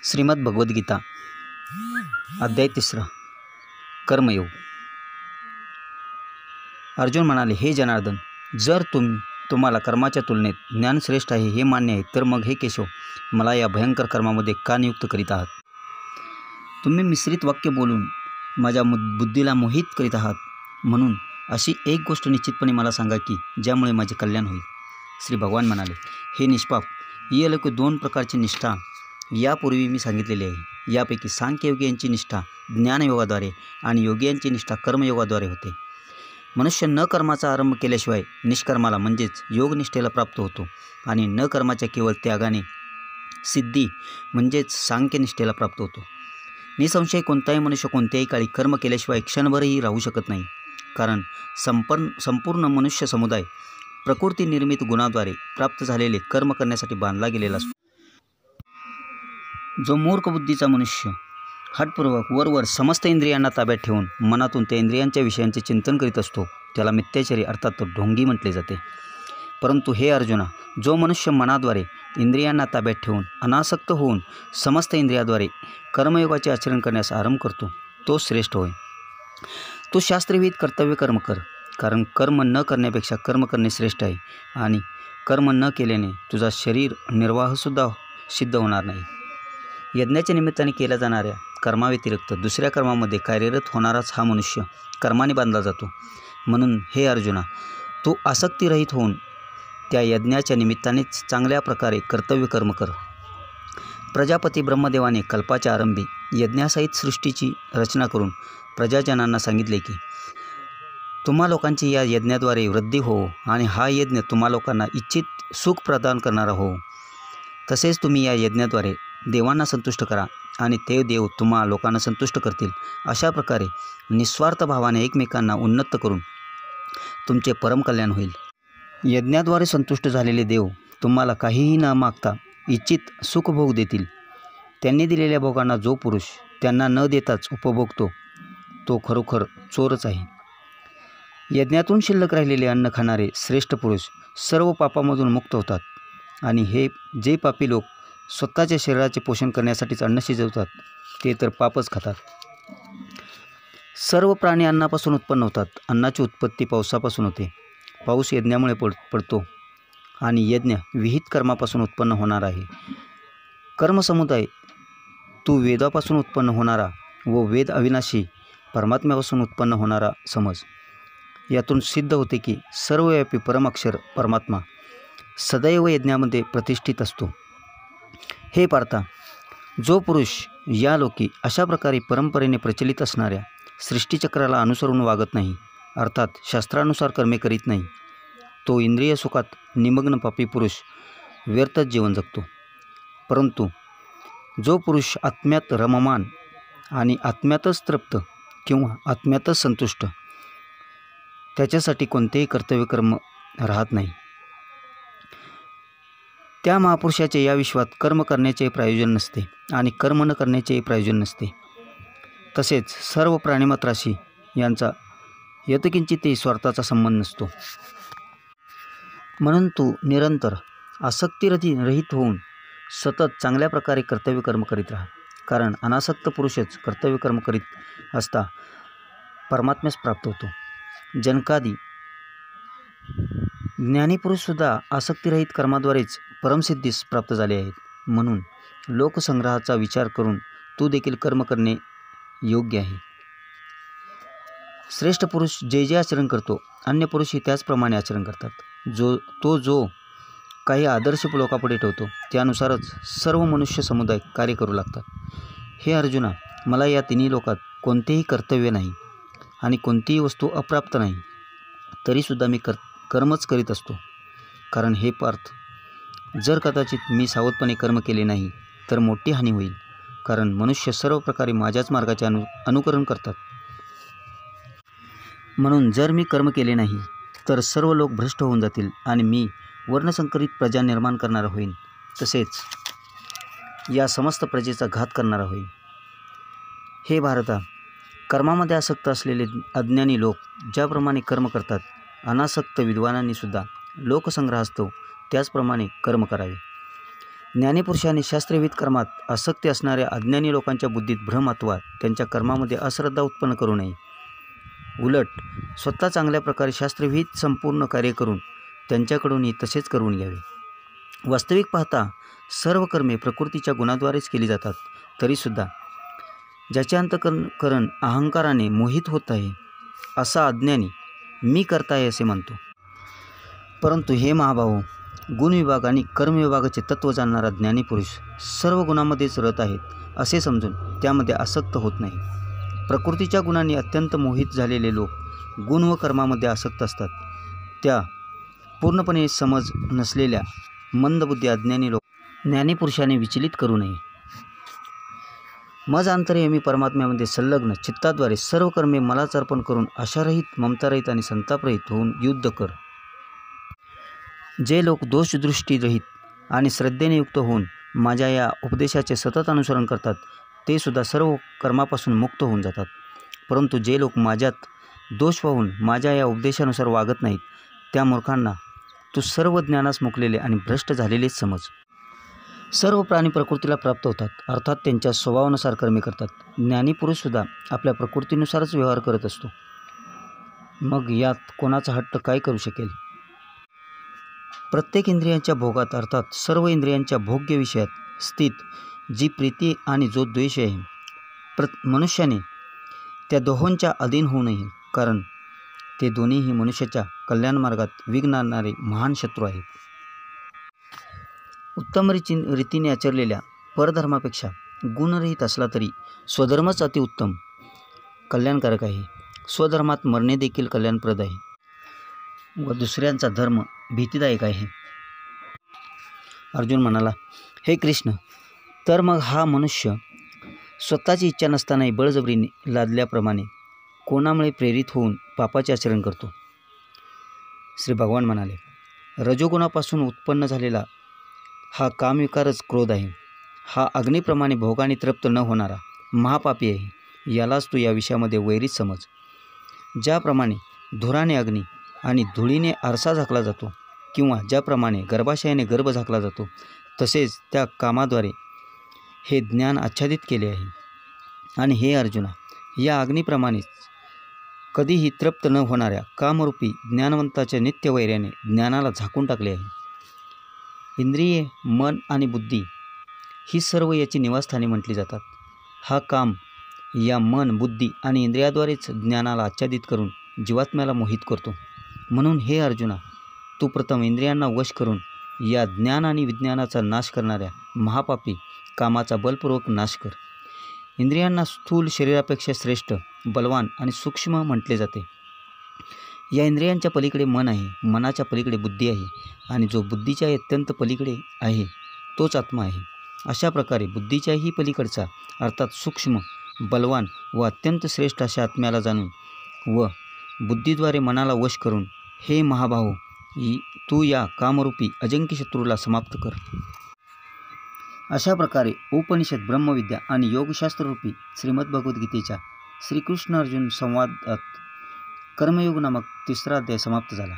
श्रीमद् भगवद्गीता अध्याय 3 कर्मयोग। अर्जुन म्हणाले, हे जनार्दन, जर तुम्हाला कर्माच्या तुलनेत ज्ञान श्रेष्ठ आहे हे मान्य आहे, तर मग हे केशव, मला या भयंकर कर्मामध्ये का नियुक्त करीत आहात? तुम्ही मिश्रित वाक्य बोलून माझ्या बुद्धीला मोहित करीत आहात, म्हणून अशी एक गोष्ट निश्चितपणे मला सांगा की ज्यामुळे माझे कल्याण होईल. श्री भगवान म्हणाले, हे निष्पाप, ही 2 प्रकारची निष्ठा यापूर्वी मी सांगितलेली आहे. यापैकी सांख्ययोगी यांची निष्ठा ज्ञानयोगाद्वारे आणि योगी यांची निष्ठा कर्मयोगाद्वारे होते. मनुष्य न कर्माचा आरंभ केल्याशिवाय निष्कर्माला म्हणजेच योगनिष्ठेला प्राप्त होतो आणि न कर्माच्या केवळ त्यागाने सिद्धी म्हणजेच सांख्यनिष्ठेला प्राप्त होतो. निसंशय कोणताही मनुष्य कोणत्याही काळी कर्म केल्याशिवाय क्षणभरही राहू शकत नाही, कारण संपूर्ण मनुष्य समुदाय प्रकृती निर्मित गुणाद्वारे प्राप्त झालेले कर्म करण्यासाठी बांधला गेलेला असतो. जो मूर्ख बुद्धीचा मनुष्य हठपूर्वक वरवर समस्त इंद्रियांना ताब्यात ठेवून मनातून त्या इंद्रियांच्या विषयांचे चिंतन करीत असतो, त्याला मिथ्याचारी अर्थात ढोंगी म्हटले जाते. परंतु हे अर्जुना, जो मनुष्य मनाद्वारे इंद्रियांना ताब्यात ठेवून अनासक्त होऊन समस्त इंद्रियाद्वारे कर्मयोगाचे आचरण करण्यास आरंभ करतो, तो श्रेष्ठ होय. तो शास्त्रविहित कर्तव्य कर्म कर, कारण कर्म न करण्यापेक्षा कर्म करणे श्रेष्ठ आहे आणि कर्म न केल्याने तुझा शरीर निर्वाहसुद्धा सिद्ध होणार नाही. यज्ञाच्या निमित्ताने केल्या जाणाऱ्या कर्माव्यतिरिक्त दुसऱ्या कर्मामध्ये कार्यरत होणाराच हा मनुष्य कर्माने बांधला जातो. म्हणून हे अर्जुना, तू आसक्तीरहित होऊन त्या यज्ञाच्या निमित्तानेच चांगल्या प्रकारे कर्तव्य कर्म कर. प्रजापती ब्रह्मदेवाने कल्पाच्या आरंभी यज्ञासहित सृष्टीची रचना करून प्रजाजनांना सांगितले की तुम्हा लोकांची या यज्ञाद्वारे वृद्धी हो आणि हा यज्ञ तुम्हा लोकांना इच्छित सुख प्रदान करणारा हो. तसेच तुम्ही या यज्ञाद्वारे देवांना संतुष्ट करा आणि ते देव तुम्हा लोकांना संतुष्ट करतील. अशा प्रकारे निस्वार्थ भावाने एकमेकांना उन्नत करून तुमचे परमकल्याण होईल. यज्ञाद्वारे संतुष्ट झालेले देव तुम्हाला काहीही न मागता इच्छित सुखभोग देतील. त्यांनी दिलेल्या भोगांना जो पुरुष त्यांना न देताच उपभोगतो, तो खरोखर चोरच आहे. यज्ञातून शिल्लक राहिलेले अन्न खाणारे श्रेष्ठ पुरुष सर्व पापामधून मुक्त होतात आणि हे जे पापी लोक स्वतःच्या शरीराचे पोषण करण्यासाठीच अन्न शिजवतात, ते तर पापच खातात. सर्व प्राणी अन्नापासून उत्पन्न होतात. अन्नाची उत्पत्ती पावसापासून होते. पाऊस यज्ञामुळे पडतो आणि यज्ञ विहित कर्मापासून उत्पन्न होणार आहे. कर्मसमुदाय तू वेदापासून उत्पन्न होणारा व वेद अविनाशी परमात्म्यापासून उत्पन्न होणारा समज. यातून सिद्ध होते की सर्वव्यापी परमाक्षर परमात्मा सदैव यज्ञामध्ये प्रतिष्ठित असतो. हे पार्था, जो पुरुष या लोकी अशा प्रकारे परंपरेने प्रचलित असणाऱ्या सृष्टीचक्राला अनुसरून वागत नाही, अर्थात शास्त्रानुसार कर्मे करीत नाही, तो इंद्रिय सुखात निमग्न पापी पुरुष व्यर्थच जीवन जगतो. परंतु जो पुरुष आत्म्यात रममान आणि आत्म्यातच तृप्त किंवा आत्म्यातच संतुष्ट, त्याच्यासाठी कोणतेही कर्तव्य कर्म राहत नाही. त्या महापुरुषाचे या विश्वात कर्म करण्याचे प्रयोजन नसते आणि कर्म न करण्याचे प्रयोजन नसते. तसेच सर्व प्राणिमात्राशी यांचा यत्किंचितही स्वार्थाचा संबंध नसतो. म्हणून तू निरंतर आसक्तीरहित होऊन सतत चांगल्या प्रकारे कर्तव्य कर्म करीत राहा, कारण अनासक्त पुरुषच कर्तव्य कर्म करीत असता परमात्म्यास प्राप्त होतो. जनकादी ज्ञानीपुरुषसुद्धा आसक्तीरहित कर्माद्वारेच परमसिद्धीस प्राप्त झाले आहेत. म्हणून लोकसंग्रहाचा विचार करून तू देखील कर्म करणे योग्य आहे. श्रेष्ठ पुरुष जे जे आचरण करतो, अन्य पुरुषही त्याचप्रमाणे आचरण करतात. जो काही आदर्श लोकापुढे ठेवतो, त्यानुसारच सर्व मनुष्य समुदाय कार्य करू लागतात. हे अर्जुना, मला या तिन्ही लोकात कोणतेही कर्तव्य नाही आणि कोणतीही वस्तू अप्राप्त नाही, तरीसुद्धा मी कर्मच करीत असतो. कारण हे पार्थ, जर कदाचित मी सावधपणे कर्म केले नाही तर मोठी हानी होईल, कारण मनुष्य सर्व प्रकारे माझ्याच मार्गाचे अनुकरण करतात. म्हणून जर मी कर्म केले नाही तर सर्व लोक भ्रष्ट होऊन जातील आणि मी वर्णसंकरित प्रजा निर्माण करणारा होईन, तसेच या समस्त प्रजेचा घात करणारा होईन. हे भारता, कर्मामध्ये आसक्त असलेले अज्ञानी लोक ज्याप्रमाणे कर्म करतात, अनासक्त विद्वानांनीसुद्धा लोकसंग्रहास्तव त्याचप्रमाणे कर्म करावे. ज्ञानीपुरुषांनी शास्त्रविहित कर्मात आसक्ती असणाऱ्या अज्ञानी लोकांच्या बुद्धीत भ्रम अथवा त्यांच्या कर्मामध्ये अश्रद्धा उत्पन्न करू नये. उलट स्वतः चांगल्या प्रकारे शास्त्रविहित संपूर्ण कार्य करून त्यांच्याकडूनही तसेच करून घ्यावे. वास्तविक पाहता सर्व कर्मे प्रकृतीच्या गुणाद्वारेच केली जातात. तरीसुद्धा ज्याचे अंतःकरण अहंकाराने मोहित होत आहे असा अज्ञानी मी करता आहे असे म्हणतो. परंतु हे महाभाऊ, गुणविभाग आणि कर्मविभागाचे तत्त्व जाणणारा ज्ञानीपुरुष सर्व गुणांमध्येच रत आहेत असे समजून त्यामध्ये आसक्त होत नाही. प्रकृतीच्या गुणांनी अत्यंत मोहित झालेले लोक गुण व कर्मामध्ये आसक्त असतात. त्या पूर्णपणे समज नसलेल्या मंदबुद्धी अज्ञानी लोक ज्ञानीपुरुषाने विचलित करू नये. मज अंतर्यामी परमात्म्यामध्ये संलग्न चित्ताद्वारे सर्व कर्मे मलाच अर्पण करून आशारहित, ममतारहित आणि संतापरहित होऊन युद्ध कर. जे लोक दोषदृष्टीरहित आणि श्रद्धेने युक्त होऊन माझ्या या उपदेशाचे सतत अनुसरण करतात ते सुद्धा सर्व कर्मापासून मुक्त होऊन जातात. परंतु जे लोक माझ्यात दोष पाहून माझ्या या उपदेशानुसार वागत नाहीत त्या मूर्खांना तू सर्व ज्ञानास मुकलेले आणि भ्रष्ट झालेलेच समज. सर्व प्राणी प्रकृतीला प्राप्त होतात, अर्थात त्यांच्या स्वभावानुसार कर्मे करतात. ज्ञानीपुरुषसुद्धा आपल्या प्रकृतीनुसारच व्यवहार करत असतो. मग यात कोणाचा हट्ट काय करू शकेल. प्रत्येक इंद्रियांच्या भोगात अर्थात सर्व इंद्रियांच्या भोग्य विषयात स्थित जी प्रीती आणि जो द्वेष आहे मनुष्याने त्या दोहोंच्या अधीन होऊ नये, कारण ते दोन्हीही मनुष्याच्या कल्याण मार्गात विघ्न आणणारे महान शत्रू आहेत. उत्तम रीतीने आचरलेल्या परधर्मापेक्षा गुणरहित असला तरी स्वधर्मच अतिउत्तम कल्याणकारक आहे. स्वधर्मात मरणे देखील कल्याणप्रद आहे व दुसऱ्यांचा धर्म भीतीदायक आहे. अर्जुन म्हणाला, हे कृष्ण, तर मग हा मनुष्य स्वतःची इच्छा नसतानाही बळजबरीने लादल्याप्रमाणे कोणामुळे प्रेरित होऊन पापाचे आचरण करतो. श्री भगवान म्हणाले, रजोगुणापासून उत्पन्न झालेला हा कामविकारच क्रोध आहे. हा अग्नीप्रमाणे भोगाने तृप्त न होणारा महापापी आहे. यालाच तू या विषयामध्ये वैरीच समज. ज्याप्रमाणे धुराने अग्नी आणि धुळीने आरसा झाकला जातो किंवा ज्याप्रमाणे गर्भाशयाने गर्भ झाकला जातो तसेच त्या कामाद्वारे हे ज्ञान आच्छादित केले आहे. आणि हे अर्जुना, या अग्नीप्रमाणेच कधीही तृप्त न होणाऱ्या कामरूपी ज्ञानवंताच्या नित्यवैर्याने ज्ञानाला झाकून टाकले आहे. इंद्रिये, मन आणि बुद्धी ही सर्व याची निवासस्थाने म्हटली जातात. हा काम या मन, बुद्धी आणि इंद्रियाद्वारेच ज्ञानाला आच्छादित करून जीवात्म्याला मोहित करतो. म्हणून हे अर्जुना, तू प्रथम इंद्रियांना वश करून या ज्ञान आणि विज्ञानाचा नाश करणाऱ्या महापापी कामाचा बलपूर्वक नाश कर. इंद्रियांना स्थूल शरीरापेक्षा श्रेष्ठ, बलवान आणि सूक्ष्म म्हटले जाते. या इंद्रियांच्या पलीकडे मन आहे, मनाच्या पलीकडे बुद्धी आहे आणि जो बुद्धीच्या अत्यंत पलीकडे आहे तोच आत्मा आहे. अशा प्रकारे बुद्धीच्याही पलीकडचा अर्थात सूक्ष्म, बलवान व अत्यंत श्रेष्ठ अशा आत्म्याला जाणून व बुद्धीद्वारे मनाला वश करून हे महाभाऊ, तू या कामरूपी अजंकी शत्रूला समाप्त कर. अशा प्रकारे उपनिषद, ब्रह्मविद्या आणि योगशास्त्ररूपी श्रीमद्भगवद्गीतेच्या श्रीकृष्ण अर्जुन संवादात कर्मयोग नामक 3रा अध्याय समाप्त झाला.